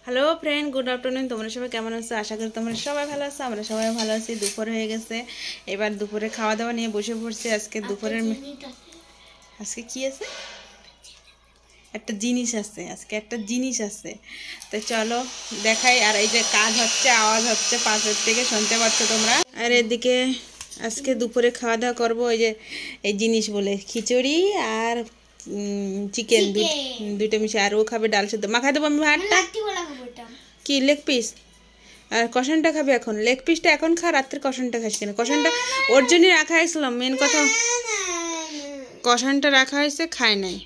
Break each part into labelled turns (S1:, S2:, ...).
S1: Hello friend, good afternoon. তোমরা সবাই কেমন আছো? আশা করি তোমরা সবাই ভালো আছো। আমরা সবাই ভালো আছি। দুপুর হয়ে গেছে, এবার দুপুরে খাওয়া দাওয়া নিয়ে বসে পড়ছি। আজকে দুপুরের আজকে কি আছে? একটা জিনিস আছে, আজকে একটা জিনিস আছে। তো চলো দেখাই। আর এই যে কাজ হচ্ছে, আওয়াজ হচ্ছে পাশের থেকে, শুনতে পাচ্ছ তোমরা। আর এদিকে আজকে দুপুরে খাওয়া দাওয়া করবো ওই যে এই জিনিস বলে খিচুড়ি আর চিকেন, দুইটা মিশে। আর ও খাবে ডাল সেদ্ধ। মাখাই দেবো আমি ভাতটা। কি লেগ পিস? আর কষানটা খাবে এখন? লেগ পিসটা এখন খা, রাত্রে কষানটা খাস কেন? কষানটা ওর জন্যই রাখা হয়েছিলাম, মেন কথা কষানটা রাখা হয়েছে, খায় নাই।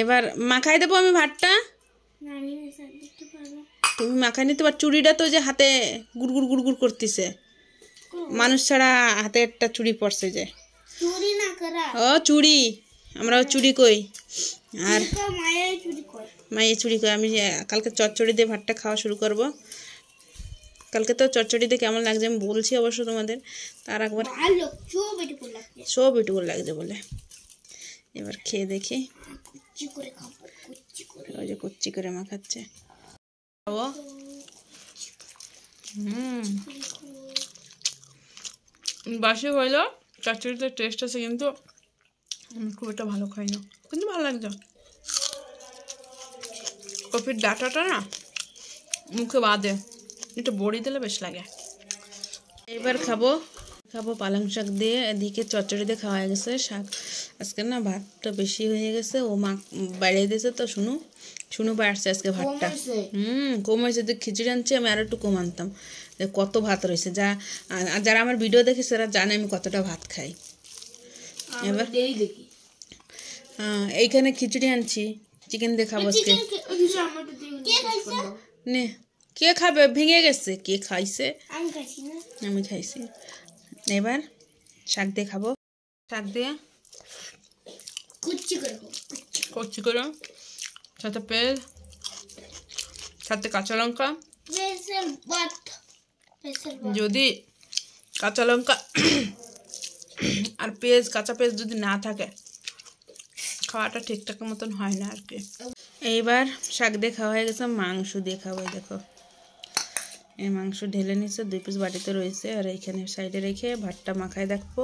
S1: এবার মাখাই দেবো আমি ভাতটা। তুমি মাখাই নিতে পার। চুড়িটা তো যে হাতে গুড়গুড় গুড়গুড় করতেছে, মানুষ ছাড়া হাতে একটা চুড়ি পড়ছে যে। ও চুড়ি, আমরাও চুড়ি কই। আর মায়ের চুড়ি কই। আমি কালকে চচ্চড়ি দিয়ে ভাতটা খাওয়া শুরু করব। কালকে তো চচ্চড়ি দিয়ে কেমন লাগছে আমি বলছি অবশ্য তোমাদের। তার একবার সব এটুকু লাগছে বলে। এবার খেয়ে দেখি। ওই যে কুচি করে মাখাচ্ছে। বাসি হইলো, চচ্চড়িতে টেস্ট আছে, কিন্তু আমি খুব একটা ভালো খাই না, কিন্তু ভালো লাগছে। কপির ডাঁটাটা না মুখে বাঁধে, একটু বড়ি দিলে বেশ লাগে। এবার খাবো পালং শাক দিয়ে। এদিকে চচ্চড়ি দিয়ে খাওয়া হয়ে গেছে। শাক আজকে না ভাতটা বেশি হয়ে গেছে, ও মা বাড়িয়ে দিয়েছে তো। শুনু বাড়ছে আজকে ভাতটা। কম হয়েছে। তো খিচুড়ি আনছি, আমি আরো একটু কম আনতাম। কত ভাত রয়েছে, যারা আমার ভিডিও দেখেছে তারা জানে আমি কতটা ভাত খাই। এবার এইখানে খিচুড়ি আনছি, চিকেন দিয়ে খাবো আজকে। নে, কে খাবে? ভেঙে গেছে। কে খাইছে? আমি খাইছি। এবার শাক দিয়ে খাবো। শাক দিয়ে কুচি করে, সাথে পেঁয়াজ, সাথে কাঁচা লঙ্কা। যদি কাঁচা লঙ্কা আর পেঁয়াজ, কাঁচা পেঁয়াজ যদি না থাকে, খাওয়াটা ঠিকঠাক মতন হয় না আর কি। এইবার শাক দিয়ে খাওয়া হয়ে গেছে, মাংস দিয়ে খাবো। দেখো এই মাংস ঢেলে নিচ্ছে, 2 পিস বাটিতে রয়েছে। আর এইখানে সাইডে রেখে ভাতটা মাখায় দেখবো।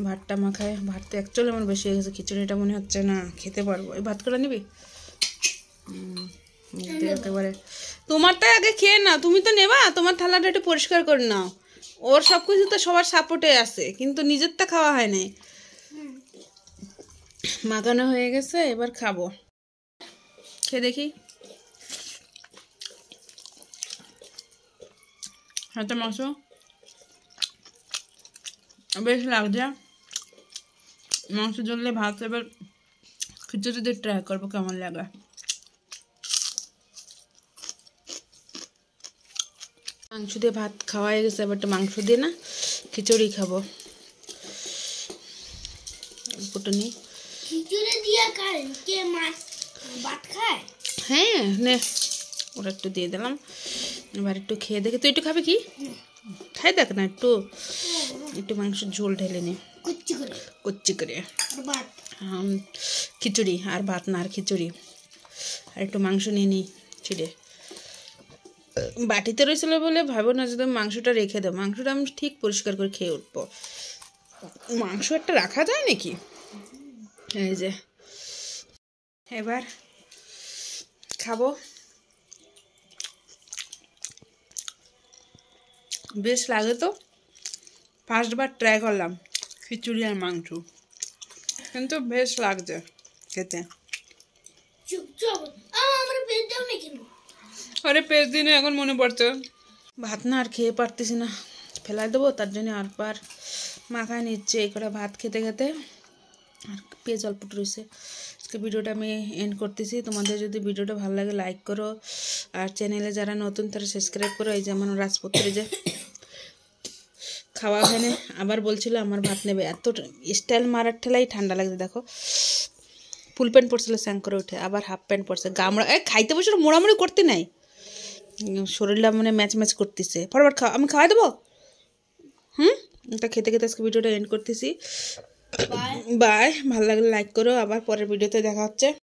S1: ভাতটা মাখায়, ভাতটা অ্যাকচুয়ালি আমার বেশি হয়ে গেছে। খিচুড়িটা মনে হচ্ছে না খেতে পারবো। এই ভাত করে নিবি? একেবারে তোমারটাই আগে খেয়ে নাও। তুমি তো নেবা, তোমার থালাটা একটু পরিষ্কার করে নাও। ওর সব কিছু তো সবার সাপোর্টে আছে, কিন্তু নিজেরটা খাওয়া হয় নাই। মাখানো হয়ে গেছে, এবার খাবো। খেয়ে দেখি। হাতে মাংস বেশ লাগছে। মাংস জ্বললে ভাত। এবার খিচুড়ি দিয়ে ট্রাই করবো কেমন লাগে। মাংস দিয়ে ভাত খাওয়া হয়ে গেছে, এবার মাংস দিয়ে না খিচুড়ি খাবো। ফুটনি হ্যাঁ, নে ওরা একটু দিয়ে দিলাম। এবার একটু খেয়ে দেখে। তুই একটু খাবি কি? খাই দেখ না, একটু মাংস ঝোল ঢেলে নে কুচি করে। খিচুড়ি আর ভাত না, আর খিচুড়ি আর একটু মাংস নিয়ে নিই ছিঁড়ে। বাটিতে রয়েছিল বলে ভাবো না যে তুমি মাংসটা রেখে দাও। মাংসটা আমি ঠিক পরিষ্কার করে খেয়ে উঠবো। মাংস একটা রাখা যায় নাকি? এই যে এবার খাবো। বেশ লাগে তো। ফার্স্টবার ট্রাই করলাম খিচুড়ি আর মাংস, কিন্তু বেশ লাগছে খেতে। আরে পেঁয়াজ দিনে এখন মনে পড়ছে। ভাত না আর খেয়ে পারতেছি না, ফেলাই দেবো। তার জন্য আর পার মাখায় নিচ্ছে এই করে ভাত খেতে খেতে। আর পেঁয়াজ অল্প রয়েছে। আজকে ভিডিওটা আমি এন্ড করতেছি। তোমাদের যদি ভিডিওটা ভালো লাগে লাইক করো, আর চ্যানেলে যারা নতুন তারা সাবস্ক্রাইব করো। এই যেমন রাজপুত্রে যে খাওয়া এখানে আবার বলছিল আমার ভাত নেবে, এত স্টাইল মারার ঠেলাই ঠান্ডা লাগছে। দেখো ফুল প্যান্ট পরছিল স্যাং করে উঠে, আবার হাফ প্যান্ট পরছে। গামড়া খাইতে বসে মোড়ামুড়ি করতে নাই, শরীরটা মানে ম্যাচ ম্যাচ করতেছে। ফরওয়ার্ড খাওয়া, আমি খাওয়াই দেবো। এটা খেতে খেতে আজকে ভিডিওটা এন্ড করতেছি। বাই। ভালো লাগলে লাইক করো। আবার পরের ভিডিওতে দেখা হচ্ছে।